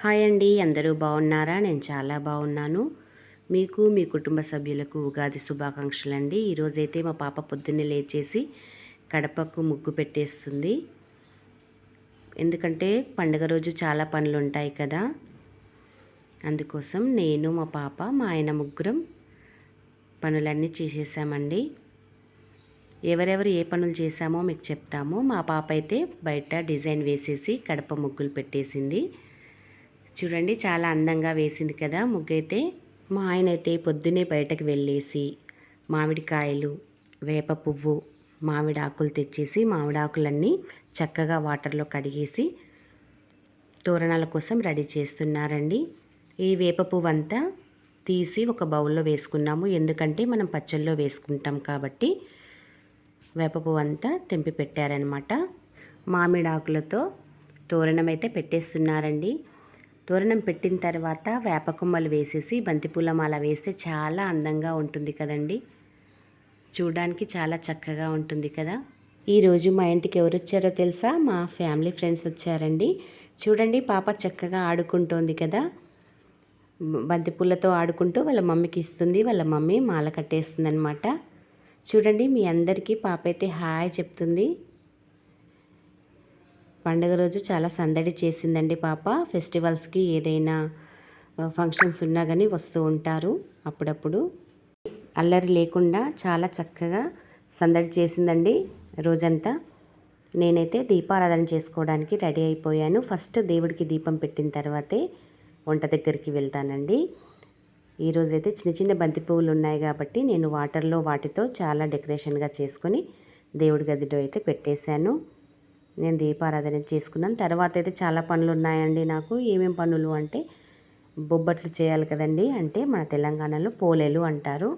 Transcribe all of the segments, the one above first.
Hi అండి, అందరూ బాగున్నారా? నేను చాలా బాగున్నాను. మీకు మీ కుటుంబ సభ్యులకు ఉగాది శుభాకాంక్షలండి. ఈరోజైతే మా పాప పొద్దున్నే లేచేసి కడపకు ముగ్గు పెట్టేస్తుంది. ఎందుకంటే పండుగ రోజు చాలా పనులు ఉంటాయి కదా, అందుకోసం నేను మా పాప మా ఆయన ముగ్గురం పనులన్నీ చేసేసామండి. ఎవరెవరు ఏ పనులు చేశామో మీకు చెప్తాము. మా పాప అయితే బయట డిజైన్ వేసేసి కడప ముగ్గులు పెట్టేసింది. చూడండి, చాలా అందంగా వేసింది కదా ముగ్గు అయితే. మా ఆయన అయితే పొద్దున్నే బయటకు వెళ్ళేసి మామిడికాయలు, వేప పువ్వు, మామిడి ఆకులు తెచ్చేసి మామిడాకులన్నీ చక్కగా వాటర్లో కడిగేసి తోరణాల కోసం రెడీ చేస్తున్నారండి. ఈ వేప పువ్వు అంతా తీసి ఒక బౌల్లో వేసుకున్నాము, ఎందుకంటే మనం పచ్చళ్ళలో వేసుకుంటాం కాబట్టి. వేప పువ్వు అంతా తెంపి పెట్టారనమాట. మామిడాకులతో తోరణం అయితే పెట్టేస్తున్నారండి. తోరణం పెట్టిన తర్వాత వేప కొమ్మలు వేసేసి బంతిపూల మాల వేస్తే చాలా అందంగా ఉంటుంది కదండి. చూడడానికి చాలా చక్కగా ఉంటుంది కదా. ఈరోజు మా ఇంటికి ఎవరు వచ్చారో తెలుసా? మా ఫ్యామిలీ ఫ్రెండ్స్ వచ్చారండి. చూడండి, పాప చక్కగా ఆడుకుంటోంది కదా. బంతిపూలతో ఆడుకుంటూ వాళ్ళ మమ్మీకి ఇస్తుంది. వాళ్ళ మమ్మీ మాల కట్టేస్తుంది అనమాట. చూడండి, మీ అందరికీ పాప అయితే హాయ్ చెప్తుంది. పండుగ రోజు చాలా సందడి చేసిందండి పాప. ఫెస్టివల్స్కి ఏదైనా ఫంక్షన్స్ ఉన్నా కానీ వస్తూ ఉంటారు అప్పుడప్పుడు. అల్లరి లేకుండా చాలా చక్కగా సందడి చేసిందండి రోజంతా. నేనైతే దీపారాధన చేసుకోవడానికి రెడీ అయిపోయాను. ఫస్ట్ దేవుడికి దీపం పెట్టిన తర్వాతే వంట దగ్గరికి వెళ్తానండి. ఈరోజైతే చిన్న చిన్న బంతి పువ్వులు ఉన్నాయి కాబట్టి నేను వాటర్లో వాటితో చాలా డెకరేషన్గా చేసుకొని దేవుడి గదిలో అయితే పెట్టేశాను. నేను దీపారాధన చేసుకున్నాను. తర్వాత అయితే చాలా పనులు ఉన్నాయండి నాకు. ఏమేం పనులు అంటే, బొబ్బట్లు చేయాలి కదండి. అంటే మన తెలంగాణలో పోలేలు అంటారు.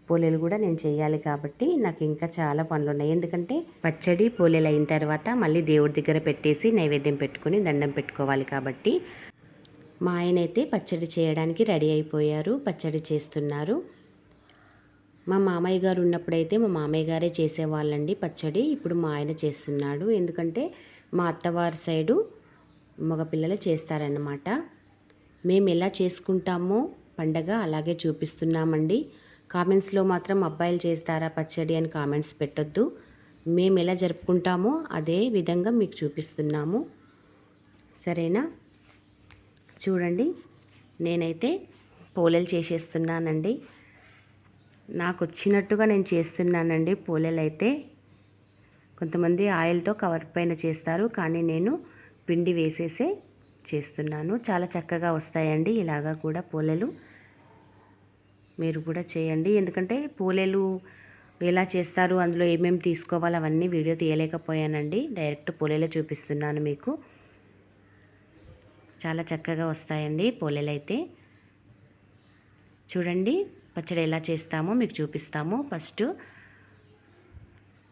పోలేలు కూడా నేను చేయాలి కాబట్టి నాకు ఇంకా చాలా పనులు ఉన్నాయి. ఎందుకంటే పచ్చడి పోలేలు అయిన తర్వాత మళ్ళీ దేవుడి దగ్గర పెట్టేసి నైవేద్యం పెట్టుకుని దండం పెట్టుకోవాలి కాబట్టి. మా ఆయన అయితే పచ్చడి చేయడానికి రెడీ అయిపోయారు, పచ్చడి చేస్తున్నారు. మా మామయ్య గారు ఉన్నప్పుడైతే మా మామయ్య గారే చేసేవాళ్ళండి పచ్చడి. ఇప్పుడు మా ఆయన చేస్తున్నాడు, ఎందుకంటే మా అత్తవారి సైడు మగపిల్లలే చేస్తారన్నమాట. మేము ఎలా చేసుకుంటామో పండగ అలాగే చూపిస్తున్నామండి. కామెంట్స్లో మాత్రం అబ్బాయిలు చేస్తారా పచ్చడి అని కామెంట్స్ పెట్టొద్దు. మేము ఎలా జరుపుకుంటామో అదే విధంగా మీకు చూపిస్తున్నాము, సరేనా? చూడండి, నేనైతే పోలేలు చేసేస్తున్నానండి. నాకు వచ్చినట్టుగా నేను చేస్తున్నానండి పోలేలు అయితే. కొంతమంది ఆయిల్తో కవర్ పైన చేస్తారు, కానీ నేను పిండి వేసేసే చేస్తున్నాను. చాలా చక్కగా వస్తాయండి ఇలాగా కూడా పోలేలు. మీరు కూడా చేయండి. ఎందుకంటే పోలేలు ఎలా చేస్తారు, అందులో ఏమేమి తీసుకోవాలి అవన్నీ వీడియో తీయలేకపోయానండి. డైరెక్ట్ పోలేలే చూపిస్తున్నాను మీకు. చాలా చక్కగా వస్తాయండి పోలేలు అయితే. చూడండి, పచ్చడి ఎలా చేస్తామో మీకు చూపిస్తాము. ఫస్ట్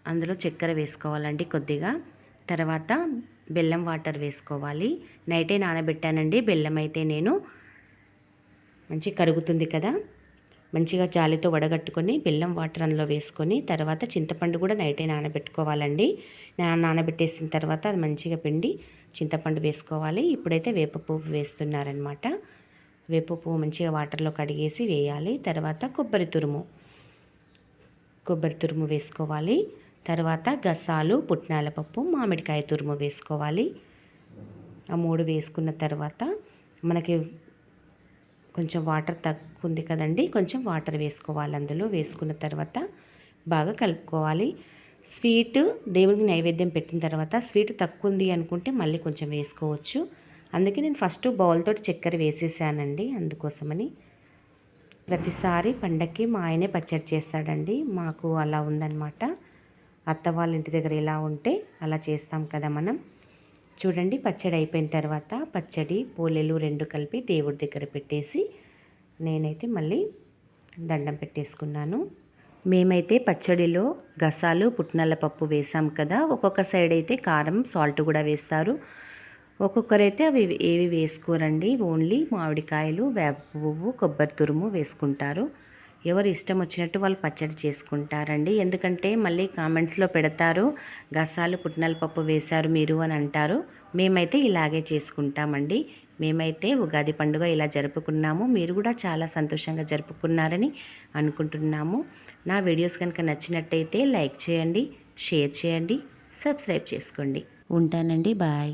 అందులో చక్కెర వేసుకోవాలండి కొద్దిగా. తర్వాత బెల్లం వాటర్ వేసుకోవాలి. నైటే నానబెట్టానండి బెల్లం అయితే నేను. మంచి కరుగుతుంది కదా, మంచిగా జాలితో వడగట్టుకొని బెల్లం వాటర్ అందులో వేసుకొని, తర్వాత చింతపండు కూడా నైటే నానబెట్టుకోవాలండి. నానబెట్టేసిన తర్వాత అది మంచిగా పిండి చింతపండు వేసుకోవాలి. ఇప్పుడైతే వేప పువ్వు వేస్తున్నారనమాట. వేప పువ్వు మంచిగా వాటర్లో కడిగేసి వేయాలి. తర్వాత కొబ్బరి తురుము వేసుకోవాలి. తర్వాత గసాలు, పుట్నాల పప్పు, మామిడికాయ తురుము వేసుకోవాలి. ఆ మూడు వేసుకున్న తర్వాత మనకి కొంచెం వాటర్ తక్కువ ఉంది కదండి, కొంచెం వాటర్ వేసుకోవాలి. అందులో వేసుకున్న తర్వాత బాగా కలుపుకోవాలి. స్వీట్ దేవుడికి నైవేద్యం పెట్టిన తర్వాత స్వీట్ తక్కువ ఉంది అనుకుంటే మళ్ళీ కొంచెం వేసుకోవచ్చు. అందుకే నేను ఫస్ట్ బౌల్తో చక్కెర వేసేసానండి. అందుకోసమని ప్రతిసారి పండక్కి మా ఆయనే పచ్చడి చేస్తాడండి. మాకు అలా ఉందన్నమాట. అత్త వాళ్ళ ఇంటి దగ్గర ఎలా ఉంటే అలా చేస్తాం కదా మనం. చూడండి, పచ్చడి అయిపోయిన తర్వాత పచ్చడి పోలేలు రెండు కలిపి దేవుడి దగ్గర పెట్టేసి నేనైతే మళ్ళీ దండం పెట్టేసుకున్నాను. మేమైతే పచ్చడిలో గసాలు, పుట్నాల పప్పు వేసాం కదా. ఒక్కొక్క సైడ్ అయితే కారం, సాల్ట్ కూడా వేస్తారు. ఒక్కొక్కరైతే అవి ఏవి వేసుకోరండి. ఓన్లీ మామిడికాయలు, వేప పువ్వు, కొబ్బరి తురుము వేసుకుంటారు. ఎవరు ఇష్టం వచ్చినట్టు వాళ్ళు పచ్చడి చేసుకుంటారండి. ఎందుకంటే మళ్ళీ కామెంట్స్లో పెడతారు, గసాలు పుట్నాల పప్పు వేశారు మీరు అని అంటారు. మేమైతే ఇలాగే చేసుకుంటామండి. మేమైతే ఉగాది పండుగ ఇలా జరుపుకున్నాము. మీరు కూడా చాలా సంతోషంగా జరుపుకున్నారని అనుకుంటున్నాము. నా వీడియోస్ కనుక నచ్చినట్టయితే లైక్ చేయండి, షేర్ చేయండి, సబ్స్క్రైబ్ చేసుకోండి. ఉంటానండి. బాయ్.